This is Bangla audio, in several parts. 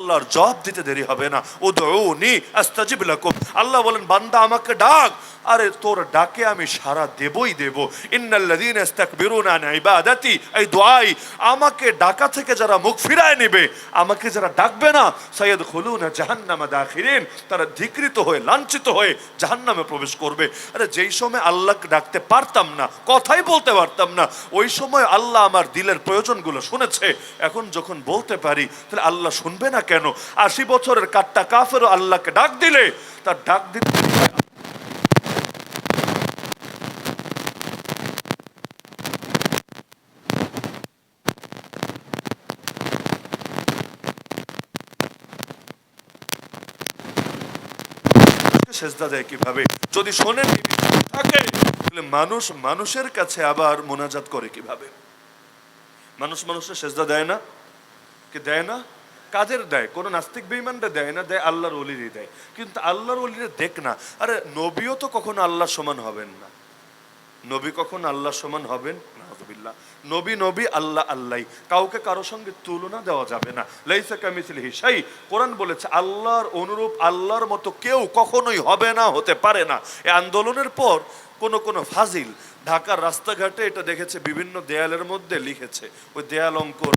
আল্লাহর জবাব দিতে দেরি হবে না। উদউনি আস্তাজিব লাকুম, আল্লাহ বলেন বান্দা আমাকে ডাক, আরে তোর ডাকে আমি সাড়া দেবই দেব। ইন্নাল্লাযীনা ইস্তাকবিরুনা আন ইবাদাতি, এই দুআই, আমাকে ডাকা থেকে যারা মুখ ফিরায় নেবে, আমাকে যারা ডাকবে না, সায়াদখুলুনা জাহান্নামা দাখিরিন, তারা ধিক্কৃত হয়ে লাঞ্ছিত হয়ে জাহান্নামে প্রবেশ করবে। আরে যেই সময় আল্লাহকে ডাকতে পারতাম না, কথাই বলতে পারতাম না, ওই সময় আল্লাহ আমার দিলের প্রয়োজনগুলো শুনেছে। এখন যখন বলতে পারি, তাহলে আল্লাহ শুনবে না কেন? ৮০ বছরের কাট্টা কাফেরও আল্লাহকে ডাক দিলে তার ডাক দিতে সেজদা দেয় কিভাবে? যদি শোনেন থাকে, তাহলে মানুষ মানুষের কাছে আবার মোনাজাত করে কিভাবে? মানুষ মানুষের সেজদা দেয় না, কি দেয় না? কাদের দেয়? কোন নাস্তিক বেঈমানরা দেয় না, দেয় আল্লাহর ওলিরই দেয়। কিন্তু আল্লাহর ওলিরে দেখ না, আরে নবীও তো কখনো আল্লাহ সমান হবেন না। নবী কখন আল্লাহ সমান হবেন? নাউযুবিল্লাহ। নবী নবী, আল্লাহ আল্লাহ, কাউকে কারো সঙ্গে তুলনা দেওয়া যাবে না। লাইসা কামিসলিহি শাই, কোরআন বলেছে আল্লাহর অনুরূপ, আল্লাহর মতো কেউ কখনোই হবে না, হতে পারে না। এই আন্দোলনের পর কোন ফাজিল ঢাকার রাস্তাঘাটে এটা দেখেছে, বিভিন্ন দেয়ালের মধ্যে লিখেছে, ওই দেয়াল অঙ্কন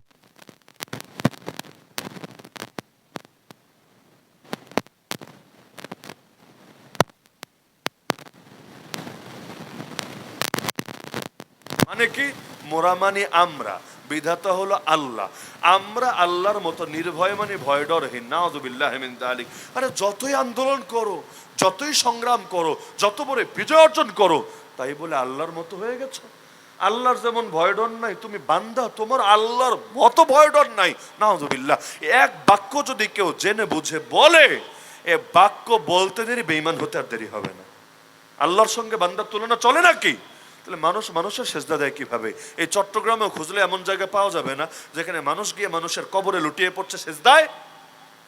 মানে কি? মোরা মানে আমরা, বিধাতা হলো আল্লাহ, আমরা আল্লাহর মতো নির্ভয় মানে ভয় ডরহীন। নাউযুবিল্লাহি মিন যালিক। আরে যতই আন্দোলন করো, যতই সংগ্রাম করো, যত বড় বিজয় অর্জন করো, তাই বলে আল্লাহর মতো হয়ে গেছো? আল্লাহর যেমন ভয় ডর নাই, তুমি বান্দা, তোমার আল্লাহর মতো ভয় ডর নাই। নাউযুবিল্লাহ। এক বাক্য যদি কেউ জেনে বুঝে বলে, এ বাক্য বলতে দেরি, বেঈমান হতে আর দেরি হবে না। আল্লাহর সঙ্গে বান্দার তুলনা চলে নাকি? তাহলে মানুষ মানুষের সেজদা দেয় কিভাবে? এই চট্টগ্রামেও খুঁজলে এমন জায়গা পাওয়া যাবে না যেখানে মানুষ গিয়ে মানুষের কবরে লুটিয়ে পড়ছে সেজদায়।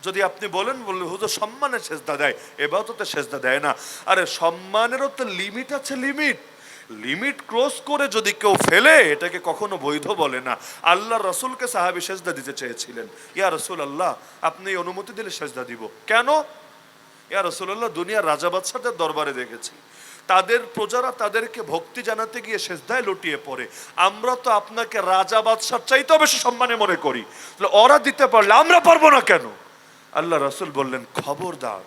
যদি আপনি বলেন হুজুর সম্মানের সেজদা দেয়, ইবাদতে সেজদা দেয় না। আরে সম্মানেরও তো লিমিট আছে, লিমিট। লিমিট ক্রস করে যদি কেউ ফেলে, এটাকে কখনো বৈধ বলে না। আল্লাহ রসুলকে সাহাবী সেজদা দিতে চেয়েছিলেন, ইয়া রাসূলুল্লাহ আপনি অনুমতি দিলে সেজদা দিব। কেন? ইয়া রাসূলুল্লাহ দুনিয়ার রাজা বাদশাদের দরবারে দেখেছি, তাদের প্রজারা তাদেরকে ভক্তি জানাতে গিয়ে সেজদায় লুটিয়ে পড়ে, আমরা তো আপনাকে রাজা বাদশার চাইতেও বেশি সম্মানে মনে করি, ওরা দিতে পারলে আমরা পারবো না কেন? আল্লাহ রাসূল বললেন, খবরদার,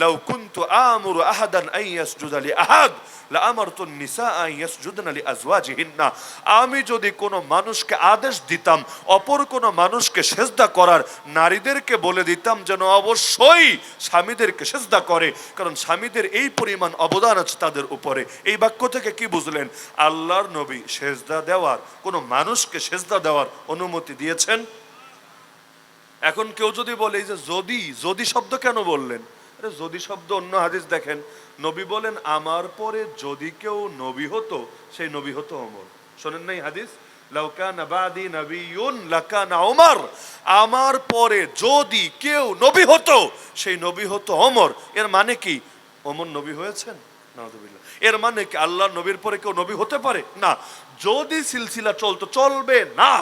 লাউ কুনতু আমুরু আহাদান আন ইয়াসজুদা লি আহাদ লাআমারতু নিসা আন ইয়াসজুদনা লিআজওয়াজিহিন্না, আমি যদি কোনো মানুষকে আদেশ দিতাম অপর কোনো মানুষকে সেজদা করার, নারীদেরকে বলে দিতাম যেন অবশ্যই স্বামীদেরকে সেজদা করে, কারণ স্বামীদের এই পরিমাণ অবদান আছে তাদের উপরে। এই বাক্য থেকে কি বুঝলেন? আল্লাহর নবী সেজদা দেওয়ার, কোনো মানুষকে সেজদা দেওয়ার অনুমতি দিয়েছেন। এখন কেউ যদি বলে, এই যে যদি, যদি শব্দ কেন বললেন? আরে যদি শব্দ অন্য হাদিস দেখেন, নবী বলেন আমার পরে যদি কেউ নবী হতো, সেই নবী হতো ওমর। শোনেন নাই হাদিস? লাউ কানা বাদি নবিয়্যুন লাকানা ওমর, আমার পরে যদি কেউ নবী হতো, সেই নবী হতো ওমর। এর মানে কি ওমর নবী হয়েছেন? নাউযুবিল্লাহ। এর মানে কি আল্লাহর নবীর পরে কেউ নবী হতে পারে না? যদি সিলসিলা চলতো, চলবে না,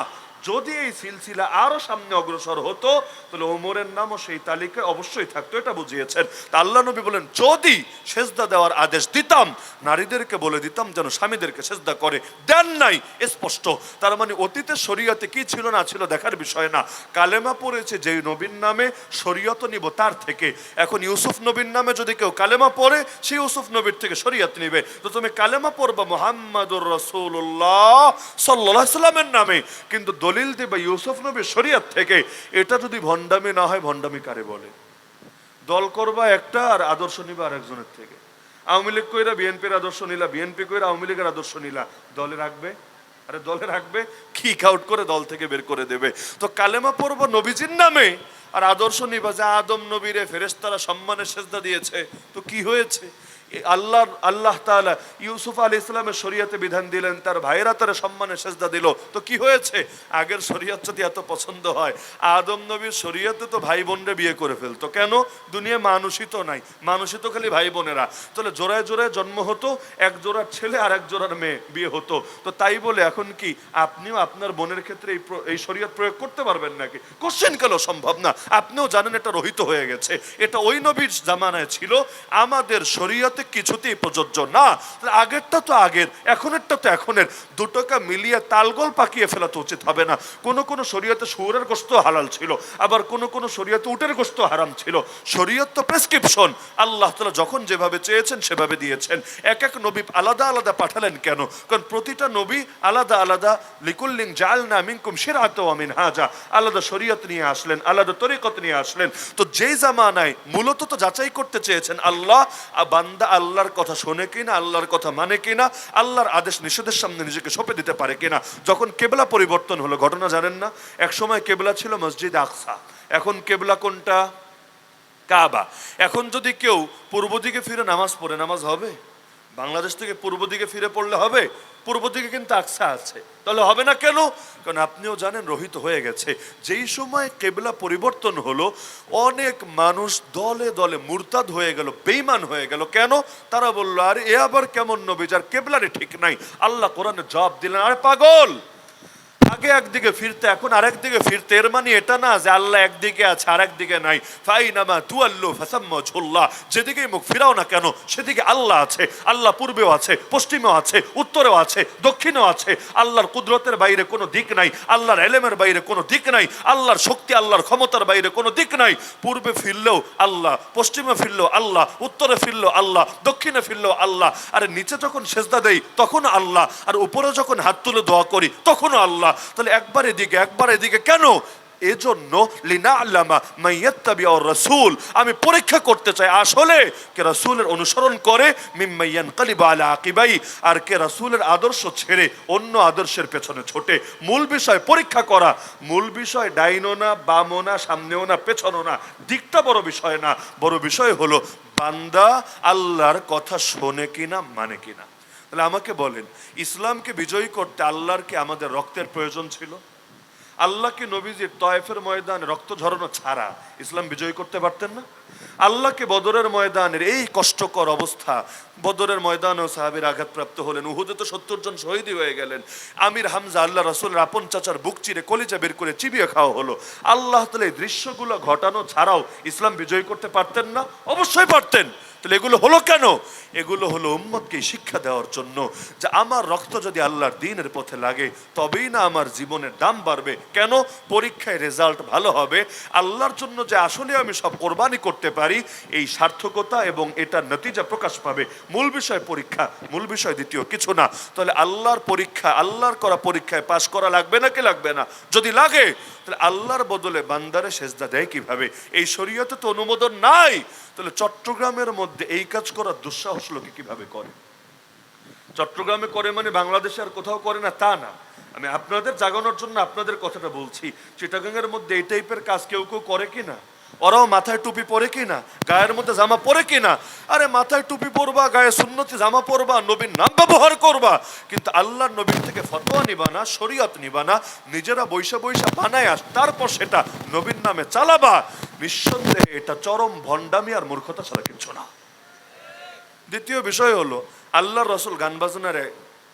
যদি এই সিলসিলা আরো সামনে অগ্রসর হতো, তাহলে ওমরের নামও সেই তালিকায় অবশ্যই থাকতো, এটা বুঝিয়েছেন। তা আল্লাহ নবী বলেন যদি সেজদা দেওয়ার আদেশ দিতাম, নারীদেরকে বলে দিতাম যেন স্বামীদেরকে সেজদা করে, দেন নাই, স্পষ্ট। তার মানে অতীতে শরীয়তে কি ছিল না ছিল দেখার বিষয় না, কালেমা পড়েছে যেই নবীর নামে, শরীয়ত নিব তার থেকে। এখন ইউসুফ নবীর নামে যদি কেউ কালেমা পড়ে, সেই ইউসুফ নবীর থেকে শরীয়ত নিবে। তো তুমি কালেমা পড়বা মুহাম্মাদুর রাসূলুল্লাহ সাল্লাল্লাহু আলাইহি সাল্লামের নামে, কিন্তু দলিল দিবে ইউসুফ নবীর শরীয়ত থেকে। এটা যদি ভণ্ডামি না হয়, ভণ্ডামি কারে বলে? দল করবা একটা আর আদর্শ নিবা আরেকজনের থেকে। আওয়ামী লীগ কইরা বিএনপির আদর্শ নিলা, বিএনপি কইরা আওয়ামী লীগের আদর্শ নিলা, দলে রাখবে? আরে দলে রাখবে, কিক আউট করে দল থেকে বের করে দেবে। তো কালেমা পড়বো নবীজির নামে আর আদর্শ নিবা যে আদম নবীরে ফেরেশতারা সম্মানের সেজদা দিয়েছে, তো কি হয়েছে? আল্লাহ তাআলা ইউসুফ আলাইহিস সালামের শরীয়তে বিধান দিলেন, তার ভাইরা তার সম্মানে সেজদা দিল, তো কি হয়েছে? আগের শরীয়ত যদি এত পছন্দ হয়, আদম নবীর শরীয়তে তো ভাই বোনরে বিয়ে করে ফেলতো, কেন? দুনিয়া মানুষই তো নাই, মানুষই তো খালি ভাই বোনেরা। তাহলে জোড়ায় জোড়ায় জন্ম হতো, এক জোড়ার ছেলে আর এক জোড়ার মেয়ে বিয়ে হতো। তো তাই বলে এখন কি আপনিও আপনার বোনের ক্ষেত্রে এই শরীয়ত প্রয়োগ করতে পারবেন নাকি? কোশ্চেন কেন সম্ভব না। আপনিও জানেন এটা রহিত হয়ে গেছে, এটা ওই নবীর জামানায় ছিল, আমাদের শরীয়তে কিছুতেই প্রযোজ্য না। আগেরটা তো আগের, এখনেরটা তো এখনের, দুটোকে মিলিয়ে তালগোল পাকিয়ে ফেলা তো উচিত হবে না। কোন কোন শরীয়তে শুয়োরের গোশত হালাল ছিল, আবার কোন কোন শরীয়তে উটের গোশত হারাম ছিল। শরীয়ত তো প্রেসক্রিপশন, আল্লাহ তাআলা যখন যেভাবে চেয়েছেন সেভাবে দিয়েছেন। এক এক নবী আলাদা আলাদা পাঠালেন কেন? কারণ প্রতিটা নবী আলাদা আলাদা, লিকুল্লিন জাআলনা মিনকুম শিরআতাও ওয়া মিনহাজা, আলাদা শরীয়ত নিয়ে আসলেন, আলাদা তরিকত নিয়ে আসলেন। তো যেই জামানায় মূলত তো যাচাই করতে চেয়েছেন আল্লাহ, বান্দা আল্লাহর কথা শোনে কিনা, আল্লাহর কথা মানে কিনা, আল্লাহর আদেশ নিষেধের সামনে নিজেকে সঁপে দিতে পারে কিনা। যখন কেবলা পরিবর্তন হলো, ঘটনা জানেন না? এক সময় কেবলা ছিল মসজিদ আকসা, এখন কেবলা কোনটা? কাবা। এখন যদি কেউ পূর্ব দিকে ফিরে নামাজ পড়ে, নামাজ হবে? বাংলাদেশ থেকে পূর্ব দিকে ফিরে পড়লে হবে? পূর্ব দিকে কিন্তু আকসা আছে, তাহলে হবে না কেন? কারণ আপনিও জানেন রহিত হয়ে গেছে। যেই সময় কেবলা পরিবর্তন হলো, অনেক মানুষ দলে দলে মুরতাদ হয়ে গেল, বেঈমান হয়ে গেল। কেন? তারা বললো, আরে এ আবার কেমন নবী যার কেবলারে ঠিক নাই? আল্লাহ কোরআনে জবাব দিলেন, আরে পাগল, আগে একদিকে ফিরতে এখন আরেক দিকে ফিরতে, এর মানে এটা না যে আল্লাহ একদিকে আছে আর একদিকে নাই। ফাইনামা তুয়াল্লু ফাসাম্মা ওয়াজহুল্লাহ, যেদিকেই মুখ ফিরাও না কেন সেদিকে আল্লাহ আছে। আল্লাহ পূর্বেও আছে, পশ্চিমেও আছে, উত্তরেও আছে, দক্ষিণেও আছে। আল্লাহর কুদরতের বাইরে কোনো দিক নাই, আল্লাহর ইলমের বাইরে কোনো দিক নাই, আল্লাহর শক্তি আল্লাহর ক্ষমতার বাইরে কোনো দিক নাই। পূর্বে ফিরলেও আল্লাহ, পশ্চিমে ফিরলেও আল্লাহ, উত্তরে ফিরলেও আল্লাহ, দক্ষিণে ফিরলেও আল্লাহ। আরে নিচে যখন সেজদা দেই তখন আল্লাহ, আর উপরে যখন হাত তুলে দোয়া করি তখনও আল্লাহ। তাহলে একবার এদিকে একবার এদিকে কেন? এজন্য লিনাআলামা মাইয়াত্তাবিউর রাসূল, আমি পরীক্ষা করতে চাই আসলে কে রাসূলের অনুসরণ করে, মিম্মা ইয়ানকালিবু আলা আকিবাই, আর কে রাসূলের আদর্শ ছেড়ে অন্য আদর্শের পেছনে ছোটে। মূল বিষয় পরীক্ষা করা, মূল বিষয় ডাইনো না, বামও না, সামনেও না, পেছনও না, দিকটা বড় বিষয় না। বড় বিষয় হলো বান্দা আল্লাহর কথা শোনে কিনা, মানে কিনা। তাহলে আমাকে বলেন, ইসলামকে বিজয়ী করতে আল্লাহর কি আমাদের রক্তের প্রয়োজন ছিল? আল্লাহকে নবীজির তয়েফের ময়দানে রক্ত ঝরানো ছাড়া ইসলাম বিজয়ী করতে পারতেন না? আল্লাহকে বদরের ময়দানের এই কষ্টকর অবস্থা, বদরের ময়দানেও সাহাবীর আঘাতপ্রাপ্ত হলেন, উহুদে তো 70 জন শহীদই হয়ে গেলেন, আমির হামজা আল্লাহ রাসূলের আপন চাচার বুক চিরে কলিজা বের করে চিবিয়ে খাওয়া হলো। আল্লাহ তাআলা এই দৃশ্যগুলো ঘটানো ছাড়াও ইসলাম বিজয়ী করতে পারতেন না? অবশ্যই পারতেন। তাহলে এগুলো হলো কেন? এগুলো হলো উম্মতকে শিক্ষা দেওয়ার জন্য যে আমার রক্ত যদি আল্লাহর দ্বীনের পথে লাগে তবেই না আমার জীবনের দাম বাড়বে। কেন? পরীক্ষায় রেজাল্ট ভালো হবে, আল্লাহর জন্য যে আসলে আমি সব কোরবানি করতে পারি এই সার্থকতা এবং এটার নতিজা প্রকাশ পাবে। মূল বিষয় পরীক্ষা, মূল বিষয় দ্বিতীয় কিছু না। তাহলে আল্লাহর পরীক্ষা, আল্লাহর করা পরীক্ষায় পাশ করা লাগবে নাকি লাগবে না? যদি লাগে তাহলে আল্লাহর বদলে বান্দারে সেজদা দেয় কিভাবে? এই শরীয়তে তো অনুমোদন নাই। তাহলে চট্টগ্রামের মধ্যে এই কাজ করার দুঃসাহস লোকে কিভাবে করে? চট্টগ্রামে করে মানে বাংলাদেশে আর কোথাও করে না তা না, আমি আপনাদের জাগানোর জন্য আপনাদের কথাটা বলছি। চিটাগাংয়ের মধ্যে এই টাইপের কাজ কেউ কেউ করে কিনা? ওরাও মাথায় টুপি পরে কিনা, গায়ের মধ্যে জামা পরে কিনা? আরে মাথায় টুপি পরবা, গায়ে সুন্নতি জামা পরবা, নবীর নাম ব্যবহার করবা, কিন্তু আল্লাহর নবীর থেকে ফতোয়া নিবা না, শরীয়ত নিবা না, নিজেরা বৈশা বৈশা বানায় আস, তারপর সেটা নবীর নামে চালাবা। নিঃসন্দেহে এটা চরম ভণ্ডামি আর মূর্খতা ছাড়া কিছু না। দ্বিতীয় বিষয় হলো আল্লাহর রাসূল গান বাজনার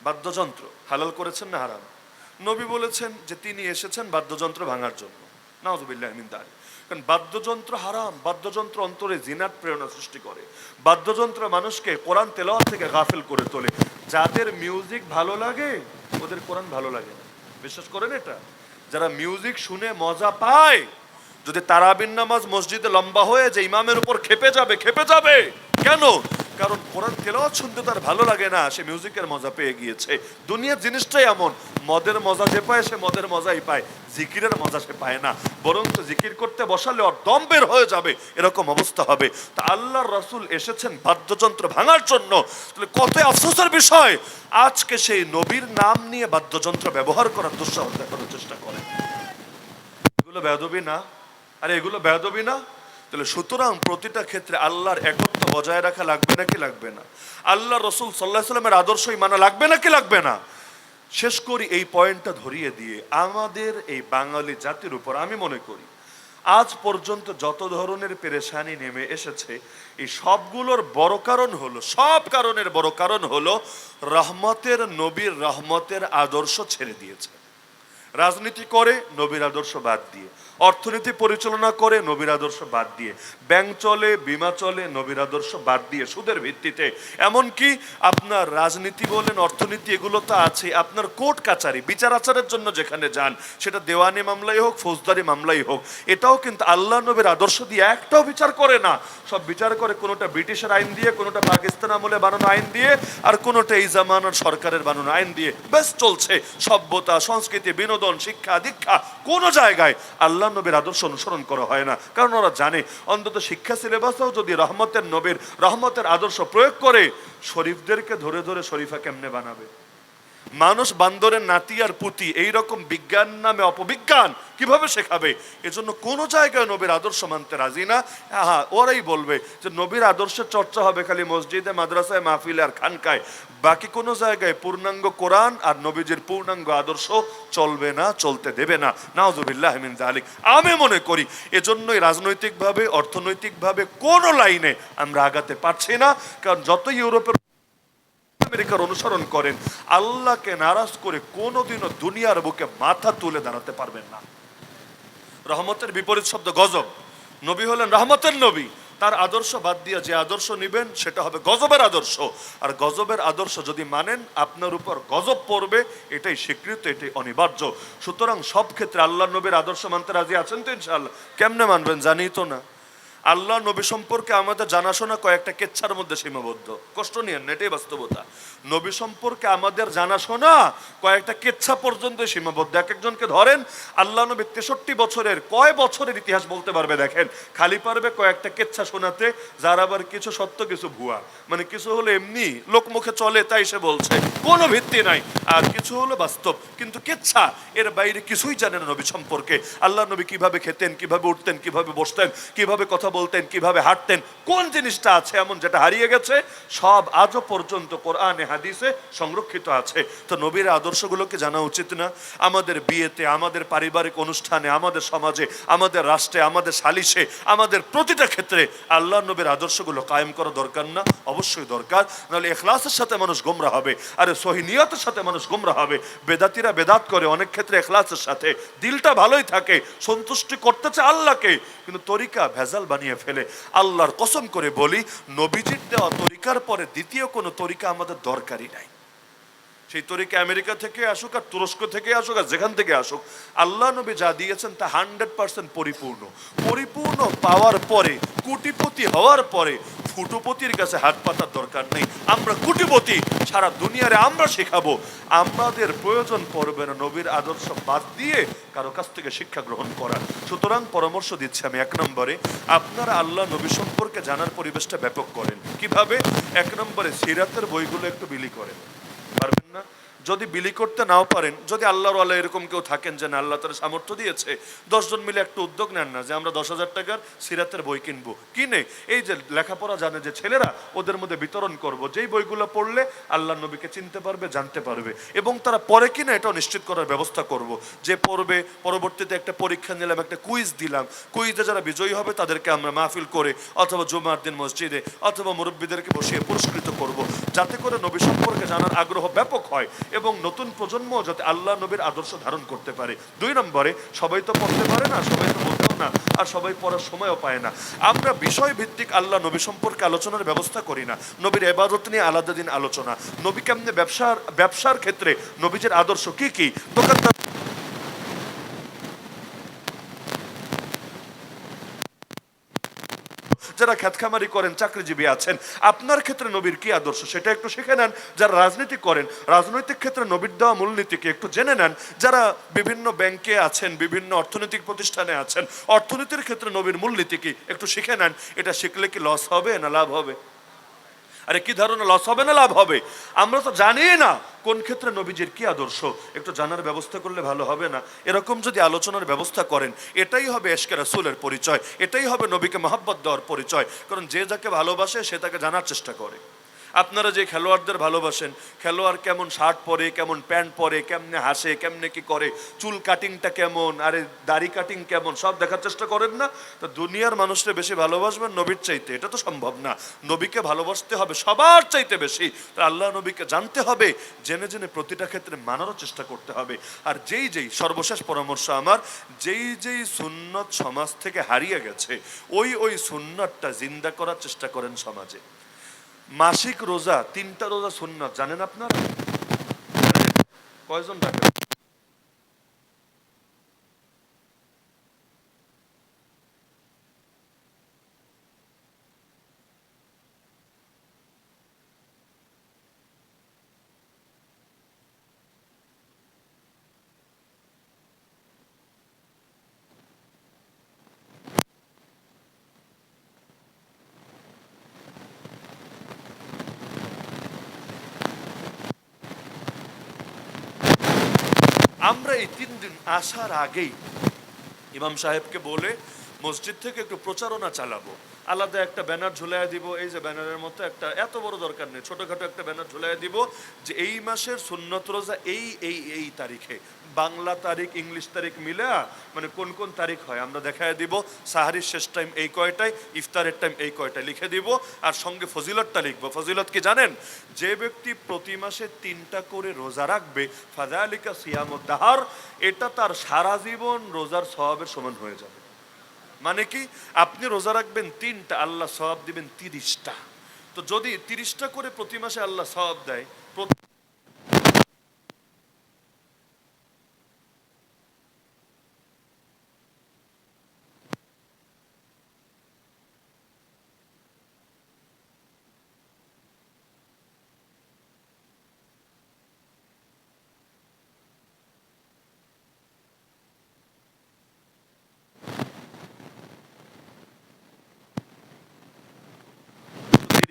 বাদ্যযন্ত্র হালাল করেছেন না হারাম? নবী বলেছেন যে তিনি এসেছেন বাদ্যযন্ত্র ভাঙার জন্য, নাউযুবিল্লাহি মিন যালিক। কারণ বাদ্যযন্ত্র হারাম, বাদ্যযন্ত্র অন্তরে জিনাত প্রেরণা সৃষ্টি করে, বাদ্যযন্ত্র মানুষকে কোরআন তেলাওয়াত থেকে গাফিল করে তোলে। যাদের মিউজিক ভালো লাগে ওদের কোরআন ভালো লাগে না, বিশ্বাস করেন এটা? যারা মিউজিক শুনে মজা পায়, যদি তারাবির নামাজ মসজিদে লম্বা হয়ে যে ইমামের উপর খেপে যাবে, খেপে যাবে কেন? কারণ কোরআন তেলাওয়াত শুনতে তার ভালো লাগে না, সে মিউজিকের মজা পেয়ে গিয়েছে। দুনিয়ার জিনিসটাই এমন, মদের মজা যে পায় সে মদের মজাই পায়, জিকিরের মজা সে পায় না, বরং তো জিকির করতে বসালে ওর দম বের হয়ে যাবে, এরকম অবস্থা হবে। তা আল্লাহর রাসূল এসেছেন বাদ্যযন্ত্র ভাঙার জন্য। তাহলে কত আফসোসের বিষয়, আজকে সেই নবীর নাম নিয়ে বাদ্যযন্ত্র ব্যবহার করার দুঃসাহস দেখানোর চেষ্টা করে। এগুলো বেয়াদবি না? আরে এগুলো বেয়াদবি না? তাহলে সুতরাং প্রতিটা ক্ষেত্রে আল্লাহর একত্ব বজায় রাখা লাগবে নাকি লাগবে না? আল্লাহ রসুল সাল্লাল্লাহু আলাইহি সাল্লামের আদর্শই মানা লাগবে নাকি লাগবে না? শেষ করি এই পয়েন্টটা ধরিয়ে দিয়ে, আমাদের এই বাঙালি জাতির উপর আমি মনে করি আজ পর্যন্ত যত ধরনের পেরেশানি নেমে এসেছে, এই সবগুলোর বড় কারণ হলো, সব কারণের বড় কারণ হলো রহমতের নবীর রহমতের আদর্শ ছেড়ে দিয়েছে। রাজনীতি করে নবীর আদর্শ বাদ দিয়ে, অর্থনীতি পরিচালনা করে নবীর আদর্শ বাদ দিয়ে, ব্যাংক চলে, বিমা চলে নবীর আদর্শ বাদ দিয়ে, সুদের ভিত্তিতে। এমনকি আপনার রাজনীতি বলেন, অর্থনীতি, এগুলো তো আছে, আপনার কোর্ট কাচারি বিচার আচারের জন্য যেখানে যান, সেটা দেওয়ানি মামলাই হোক, ফৌজদারি মামলাই হোক, এটাও কিন্তু আল্লাহ নবীর আদর্শ দিয়ে একটাও বিচার করে না। সব বিচার করে কোনোটা ব্রিটিশের আইন দিয়ে, কোনোটা পাকিস্তান আমলে বানানো আইন দিয়ে, আর কোনোটা এই জামানার সরকারের বানানো আইন দিয়ে বেশ চলছে। সভ্যতা, সংস্কৃতি, বিনোদন, শিক্ষা দীক্ষা কোনো জায়গায় আল্লাহ নবীর আদর্শ অনুসরণ করা হয় না। কারণ ওরা জানে অন্তত শিক্ষা সিলেবাসেও যদি রহমতের নবীর রহমতের আদর্শ প্রয়োগ করে, শরীফদেরকে ধরে ধরে শরীফা কেমনে বানাবে? মানুষ বান্দরের নাতি আর পুতি, এইরকম বিজ্ঞান নামে অপবিজ্ঞান কিভাবে শেখাবে? এজন্য কোনো জায়গায় নবীর আদর্শ মানতে রাজি না। হ্যাঁ, ওরাই বলবে যে নবীর আদর্শের চর্চা হবে খালি মসজিদে, মাদ্রাসায়, মাহফিলে আর খানকায়, বাকি কোনো জায়গায় পূর্ণাঙ্গ কোরআন আর নবীজির পূর্ণাঙ্গ আদর্শ চলবে না, চলতে দেবে না। নাউজুবিল্লাহ মিন যালিক। আমি মনে করি এজন্যই রাজনৈতিকভাবে, অর্থনৈতিকভাবে কোনো লাইনে আমরা আগাতে পারছি না। কারণ যত ইউরোপের, আমেরিকার অনুসরণ করেন, আল্লাহকে নারাজ করে কোনোদিনও দুনিয়ার বুকে মাথা তুলে দাঁড়াতে পারবেন না। রহমতের বিপরীত শব্দ গজব। নবী হলেন রহমতের নবী, তার আদর্শ বাদ দিয়ে যে আদর্শ নিবেন সেটা হবে গজবের আদর্শ। আর গজবের আদর্শ যদি মানেন, আপনার উপর গজব পড়বে, এটাই স্বীকৃত, এটাই অনিবার্য। সুতরাং সব ক্ষেত্রে আল্লাহ নবীর আদর্শ মানতে রাজি আছেন তো ইনশাআল্লাহ? কেমনে মানবেন জানি তো না। আল্লাহ নবী সম্পর্কে আমাদের জানাশোনা কয়েকটা কেচ্ছার মধ্যে সীমাবদ্ধ। কষ্ট নিয়েন না, এটাই বাস্তবতা। নবী সম্পর্কে আমাদের জানাশোনা কয়েকটা কেচ্ছা পর্যন্ত সীমাবদ্ধ। এক একজনকে ধরেন, আল্লাহ নবী 63 বছরের কয় বছরের ইতিহাস বলতে পারবে দেখেন, খালি পারবে কয়েকটা কেচ্ছা শোনাতে, যার আবার কিছু সত্য কিছু ভুয়া, মানে কিছু হলো এমনি লোকমুখে চলে তাই সে বলছে, কোনো ভিত্তি নাই, আর কিছু হলো বাস্তব। কিন্তু কেচ্ছা, এর বাইরে কিছুই জানে না নবী সম্পর্কে। আল্লাহ নবী কিভাবে খেতেন, কিভাবে উঠতেন, কিভাবে বসতেন, কিভাবে কথা বলতেন, কিভাবে হাঁটতেন, কোন জিনিসটা আছে এমন যেটা হারিয়ে গেছে, সব আজও পর্যন্ত কোরআনে হাদিসে সংরক্ষিত আছে। তো নবীর আদর্শগুলোকে জানা উচিত না? আমাদের বিয়েতে, আমাদের পারিবারিক অনুষ্ঠানে, আমাদের সমাজে, আমাদের রাষ্ট্রে, আমাদের সালিশে, আমাদের প্রতিটা ক্ষেত্রে আল্লাহ নবীর আদর্শগুলো কায়েম করা দরকার না? অবশ্যই দরকার। নাহলে ইখলাসের সাথে মানুষ গোমরা হবে, আরে সহি নিয়তের সাথে মানুষ গোমরা হবে। বেদাতিরা বেদাত করে অনেক ক্ষেত্রে ইখলাসের সাথে, দিলটা ভালোই থাকে, সন্তুষ্টি করতেছে আল্লাহকে, কিন্তু তরিকা ভেজাল বানিয়ে ফেলে। আল্লাহর কসম করে বলি, নবীজির দেওয়া তরিকার পরে দ্বিতীয় কোনো তরিকা আমাদের দরকারই নাই। সেই তরিকা আমেরিকা থেকে আসুক, আর তুরস্ক থেকে আসুক, আর যেখান থেকে আসুক, আল্লাহ নবী যা দিয়েছেন তা 100% পরিপূর্ণ। পরিপূর্ণ পাওয়ার পরে, কোটিপতি হওয়ার পরে ফুটুপতির কাছে হাত পাতার দরকার নেই। আমরা কোটিপতি, সারা দুনিয়ারে আমরা শেখাবো। আমাদের প্রয়োজন পড়বে না নবীর আদর্শ বাদ দিয়ে কারো কাছ থেকে শিক্ষা গ্রহণ করা। সুতরাং পরামর্শ দিচ্ছি আমি, 1 নম্বরে আপনারা আল্লাহ নবী সম্পর্কে জানার পরিবেশটা ব্যাপক করেন। কিভাবে? 1 নম্বরে সিরাতের বইগুলো একটু বিলি করেন। পারবেন না? যদি বিলি করতে নাও পারেন, যদি আল্লাহর ওয়ালা এরকম কেউ থাকেন যে না আল্লাহ তার সামর্থ্য দিয়েছে, 10 জন মিলে একটা উদ্যোগ নেন না যে আমরা 10,000 টাকার সিরাতের বই কিনবো, কিনে এই যে লেখাপড়া জানে যে ছেলেরা, ওদের মধ্যে বিতরণ করব, যেই বইগুলো পড়লে আল্লাহ নবীকে চিনতে পারবে, জানতে পারবে, এবং তারা পরে কিনা এটাও নিশ্চিত করার ব্যবস্থা করব। যে পড়বে, পরবর্তীতে একটা পরীক্ষা নিলাম, একটা কুইজ দিলাম, কুইজে যারা বিজয়ী হবে তাদেরকে আমরা মাহফিল করে অথবা জুমার দিন মসজিদে অথবা মুরব্বীদেরকে বসিয়ে পুরস্কৃত করব, যাতে করে নবী সম্পর্কে জানার আগ্রহ ব্যাপক হয় এবং নতুন প্রজন্ম যাতে আল্লাহ নবীর আদর্শ ধারণ করতে পারে। 2 নম্বরে, সবাই তো পড়তে পারে না, সবাই তো বলতেও না, আর সবাই পড়ার সময়ও পায় না। আমরা বিষয় ভিত্তিক আল্লাহ নবী সম্পর্কে আলোচনার ব্যবস্থা করি না। নবীর ইবাদত নিয়ে আলাদা দিন আলোচনা, নবী কেমনে ব্যবসার ক্ষেত্রে নবীজির আদর্শ কি কি, দোকানদার যারা খ্যাতখামারি করেন, চাকরিজীবী আছেন, আপনার ক্ষেত্রে নবীর কি আদর্শ সেটা একটু শিখে নেন। যারা রাজনীতি করেন, রাজনৈতিক ক্ষেত্রে নবীর দেওয়া মূলনীতিকে একটু জেনে নেন। যারা বিভিন্ন ব্যাংকে আছেন, বিভিন্ন অর্থনৈতিক প্রতিষ্ঠানে আছেন, অর্থনীতির ক্ষেত্রে নবীর মূলনীতি কি একটু শিখে নেন। এটা শিখলে কি লস হবে না লাভ হবে? আরে কি ধারণা, লস হবে না লাভ হবে? আমরা তো জানি না কোন ক্ষেত্রে নবীজির কি আদর্শ একটু জানার ব্যবস্থা করলে ভালো হবে না? এরকম যদি আলোচনার ব্যবস্থা করেন, এটাই হবে এশকে রাসূলের পরিচয়, এটাই হবে নবীকে মহব্বত দেওয়ার পরিচয়। কারণ যে যাকে ভালোবাসে সে তাকে জানার চেষ্টা করে। আপনারা যে খেলোয়াড়দের ভালোবাসেন, খেলোয়াড় কেমন শার্ট পরে, কেমন প্যান্ট পরে, কেমনে হাসে, কেমনে কি করে, চুল কাটিংটা কেমন, আরে দাড়ি কাটিং কেমন, সব দেখার চেষ্টা করেন না? তো দুনিয়ার মানুষরা বেশি ভালোবাসবেন নবীর চাইতে? এটা তো সম্ভব না। নবীকে ভালোবাসতে হবে সবার চাইতে বেশি। তো আল্লাহ নবীকে জানতে হবে, জেনে জেনে প্রতিটা ক্ষেত্রে মানারও চেষ্টা করতে হবে। আর যেই যেই সর্বশেষ পরামর্শ আমার, যেই যেই সুন্নত সমাজ থেকে হারিয়ে গেছে, ওই সুন্নতটা জিন্দা করার চেষ্টা করেন সমাজে। মাসিক রোজা, 3টা রোজা সুন্নাত, জানেন আপনারা? কয়জন রাখেন? আমরা এই 3 দিন আসার আগেই ইমাম সাহেবকে বলে মসজিদ থেকে একটু প্রচারণা চালাবো। আলাদা একটা ব্যানার ঝুলাই দিব, এই যে ব্যানারের মতো একটা, এত বড় দরকার নেই, ছোটখাটো একটা ব্যানার ঝুলাই দিব যে এই মাসের সুন্নত রোজা এই তারিখে, বাংলা তারিখ ইংলিশ তারিখ মিলে মানে কোন কোন তারিখ হয় আমরা দেখায় দিব। সাহারির শেষ টাইম এই কয়টায়, ইফতারের টাইম এই কয়টায় লিখে দিব। আর সঙ্গে ফজিলতটা লিখবো। ফজিলত কি জানেন? যে ব্যক্তি প্রতি মাসে 3টা করে রোজা রাখবে, ফাযালিকা সিয়ামুদ দাহর, এটা তার সারা জীবন রোজার সওয়াবের সমান হয়ে যাবে। মানে কি? আপনি রোজা রাখবেন 3টা, আল্লাহ সওয়াব দিবেন 30টা। তো যদি 30টা করে প্রতি মাসে আল্লাহ সওয়াব দেয়,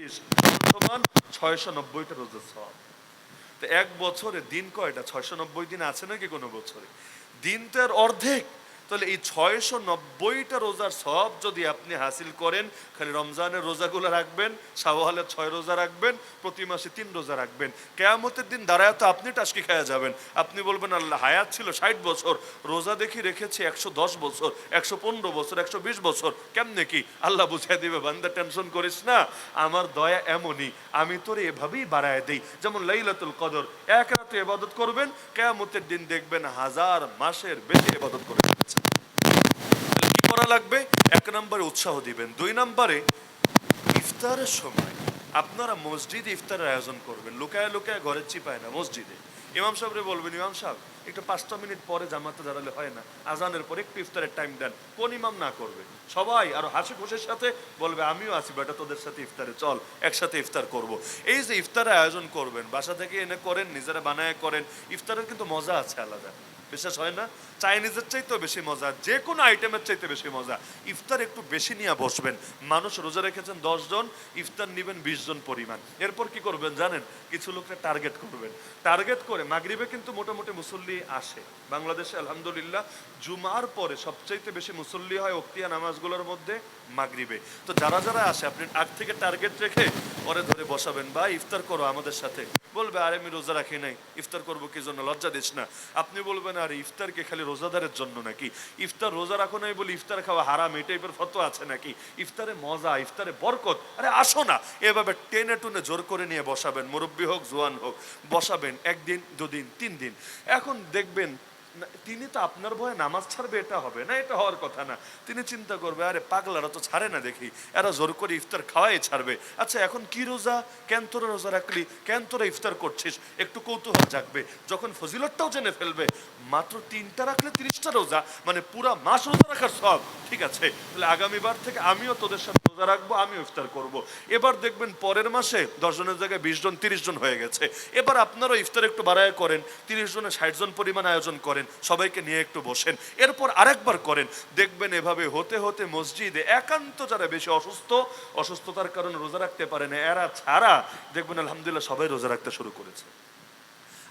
30 সমান 690টা রোজার সওয়াব। তো এক বছরে দিন কয়টা? 690 দিন আছে নাকি কোনো বছরে? দিন তো এর অর্ধেক। তাহলে এই 690টা রোজার সওয়াব যদি আপনি হাসিল করেন, খালি রমজানের রোজাগুলো রাখবেন, শাওয়ালের 6 রোজা রাখবেন, প্রতি মাসে 3 রোজা রাখবেন, কিয়ামতের দিন দাঁড়ায় তো আপনি টাসকি খায়া যাবেন। আপনি বলবেন আল্লাহ হায়াত ছিল 60 বছর, রোজা দেখি রেখেছি 110 বছর, 115 বছর, 120 বছর, কেমনে কি? আল্লাহ বুঝিয়ে দিবে, বান্দা টেনশন করিস না, আমার দয়া এমনই, আমি তোরে এভাবেই বাড়ায় দেই। যেমন লাইলাতুল কদর, এক রাতে ইবাদত করবেন, কিয়ামতের দিন দেখবেন 1000 মাসের বেশি ইবাদত করে ফেলেছেন। কি করা লাগবে? 1 নম্বরে উৎসাহ দিবেন। 2 নম্বরে ইফতারের সময় আপনারা মসজিদে ইফতারের আয়োজন করবেন। লুকায় লুকায় ঘরের চিপায় না, মসজিদে। ইমাম সাহেবরে বলবেন, ইমাম সাহেব একটু 5টা মিনিট পরে জামাতে দাঁড়ালে হয় না? আজানের পরে একটু ইফতারের টাইম দেন। কোন ইমাম না করবে? সবাই আরো হাসি খুশির সাথে বলবে, আমিও আছি বেটা তোদের সাথে ইফতারে, চল একসাথে ইফতার করব। এই যে ইফতারের আয়োজন করবেন, বাসা থেকে এনে করেন, নিজেরা বানায় করেন, ইফতারের কিন্তু মজা আছে আলাদা। বিশ্বাস হয় না? চাইনিজের চাইতেও বেশি মজা, যে কোনো আইটেমের চাইতে বেশি মজা। ইফতার একটু বেশি নিয়ে বসবেন। মানুষ রোজা রেখেছেন 10 জন, ইফতার নিবেন 20 জন পরিমাণ। এরপর কি করবেন জানেন? কিছু লোককে টার্গেট করবেন। টার্গেট করে মাগরিবে কিন্তু মোটামুটি মুসল্লি আসে বাংলাদেশে আলহামদুলিল্লাহ। জুমার পরে সবচাইতে বেশি মুসল্লি হয় ওক্তিয়া নামাজগুলোর মধ্যে মাগরিবে। তো যারা যারা আসে আপনি আগ থেকে টার্গেট রেখে পরে ধরে বসাবেন, বা ইফতার করো আমাদের সাথে। বলবে, আরে আমি রোজা রাখি নাই, ইফতার করবো কি জন্য, লজ্জা দিস না। আপনি বলবেন, আরে ইফতার কি খালি রোজাদারের জন্য নাকি? ইফতার রোজা রাখো নাই বলে ইফতার খাওয়া হারাম, এই টাইপের ফতোয়া আছে নাকি? ইফতারে মজা, ইফতারে বরকত, আরে আসো না। এভাবে টেনে টুনে জোর করে নিয়ে বসাবেন, মুরব্বী হোক জোয়ান হোক, বসাবেন 1 দিন 2 দিন 3 দিন। এখন দেখবেন তিনি তো আপনার ভয়ে নামাজ ছাড়বে, এটা হবে না, এটা হওয়ার কথা না। তিনি চিন্তা করবে, আরে পাগলারা তো ছাড়ে না দেখি, এরা জোর করে ইফতার খাওয়াই ছাড়বে। আচ্ছা এখন কি রোজা, কেন তোরা রোজা রাখলি, কেন তোরা ইফতার করছিস, একটু কৌতূহল জাগবে। যখন ফজিলতটাও জেনে ফেলবে, মাত্র 3টা রাখলে 30টা রোজা, মানে পুরা মাস রোজা রাখার সব। ঠিক আছে, তাহলে আগামীবার থেকে আমিও তোদের সাথে রোজা রাখবো, আমিও ইফতার করব। এবার দেখবেন পরের মাসে 10 জনের জায়গায় 20 জন 30 জন হয়ে গেছে। এবার আপনারও ইফতার একটু বাড়ায় করেন, 30 জনে 60 জন পরিমাণ আয়োজন করেন, সবাইকে নিয়ে একটু বসেন, এরপর আরেকবার করেন। দেখবেন এভাবে হতে হতে মসজিদে একান্ত যারা বেশি অসুস্থতার কারণে রোজা রাখতে পারে না, এরা ছাড়া দেখবেন আলহামদুলিল্লাহ সবাই রোজা রাখতে শুরু করেছে।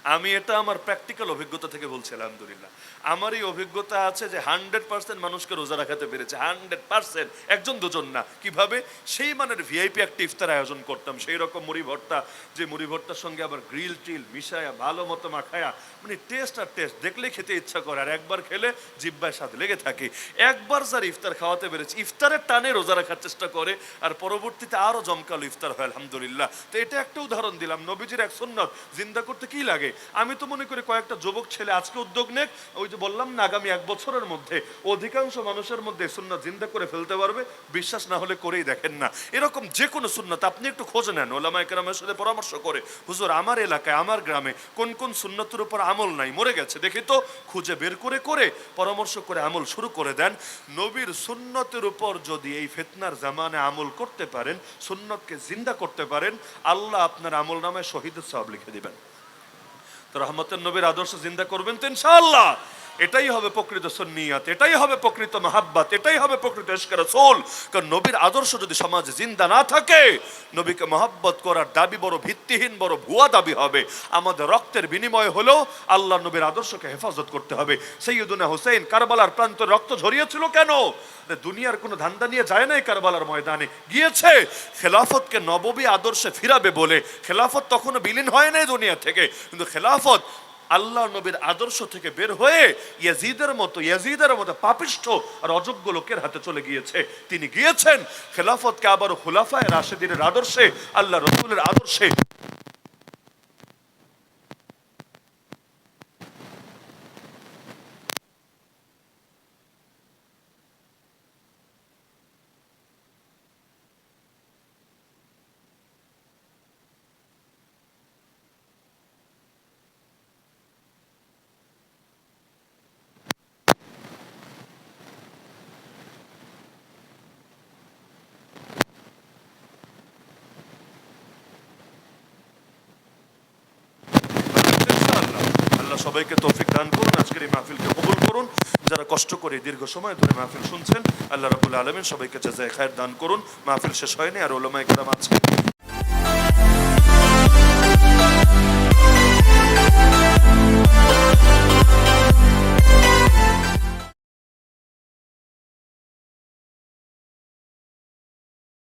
আমি এটা আমার প্র্যাকটিক্যাল অভিজ্ঞতা থেকে বলছি আলহামদুলিল্লাহ। আমার এই অভিজ্ঞতা আছে যে 100% মানুষকে রোজা রাখাতে পেরেছে, 100%, একজন দুজন না। কিভাবে? সেই মানের ভিআইপি একটা ইফতার আয়োজন করতাম, সেই রকম মুড়ি ভর্তা, যে মুড়ি ভর্তার সঙ্গে আবার গ্রিল টিল মিশায়া ভালো মতো মাখায়া, মানে টেস্ট আর টেস্ট, দেখলে খেতে ইচ্ছা করে, আর একবার খেলে জিহ্বায় স্বাদ লেগে থাকে। একবার যার ইফতার খাওয়াতে পেরেছে, ইফতারের টানে রোজা রাখার চেষ্টা করে, আর পরবর্তীতে আরো জমকালো ইফতার হয় আলহামদুলিল্লাহ। তো এটা একটা উদাহরণ দিলাম, নবীজির এক সুন্নত জিন্দা করতে কি লাগে। আমি তো মনে করি কয়েকটা যুবক ছেলে আজকে উদ্যোগ নেক, ওই যে বললাম না, আগামী 1 বছরের মধ্যে অধিকাংশ মানুষের মধ্যে সুন্নাত জিন্দা করে ফেলতে পারবে। বিশ্বাস না হলে করেই দেখেন না। এরকম যে কোনো সুন্নাত আপনি একটু খোঁজ নেন, ওলামায়ে কেরামের সাথে পরামর্শ করে, হুজুর আমার এলাকায় আমার গ্রামে কোন কোন সুন্নতের উপর আমল নাই, মরে গেছে, দেখি তো, খুঁজে বের করে করে পরামর্শ করে আমল শুরু করে দেন। নবীর সুন্নতের উপর যদি এই ফিতনার জামানে আমল করতে পারেন, সুন্নতকে জিন্দা করতে পারেন, আল্লাহ আপনার আমল নামে শহীদের সওয়াব লিখে দিবেন। তো রহমতের নবীর আদর্শ জিন্দা করবেন তো ইনশাআল্লাহ। এটাই হবে প্রকৃত সুন্নিয়ত, এটাই হবে প্রকৃত মাহাব্বত, এটাই হবে প্রকৃত ইশকে রাসূল। কারণ নবীর আদর্শ যদি সমাজে জিন্দা না থাকে, নবীকে মহব্বত করার দাবি বড় ভিত্তিহীন, বড় ভুয়া দাবি হবে। আমাদের রক্তের বিনিময় হলেও আল্লাহ নবীর আদর্শকে হেফাজত করতে হবে। সাইয়্যিদুনা হুসাইন কারবালার প্রান্তে রক্ত ঝরিয়েছিল কেন? দুনিয়ার কোনো ধান্দা নিয়ে যায় নাই, কারবালার ময়দানে গিয়েছে খেলাফতকে নববী আদর্শে ফিরাবে বলে। খেলাফত তখনও বিলীন হয় নাই দুনিয়া থেকে, কিন্তু খেলাফত আল্লাহ নবীর আদর্শ থেকে বের হয়ে ইয়াজিদের মতো পাপিষ্ঠ আর অযোগ্য লোকের হাতে চলে গিয়েছে। তিনি গিয়েছেন খেলাফতকে আবার খুলাফায়ে রাশিদিনের আদর্শে, আল্লাহ রাসূলের আদর্শে। আল্লাহ সবাইকে তৌফিক দান করুন, আজকের এই মাহফিলকে কবুল করুন। যারা কষ্ট করে দীর্ঘ সময় ধরে মাহফিল শুনছেন, আল্লাহ রাব্বুল আলামিন সবাইকে জাযায়ে খায়ের দান করুন। মাহফিল শেষ হয়নি, আর উলামায়ে কেরাম আছেন।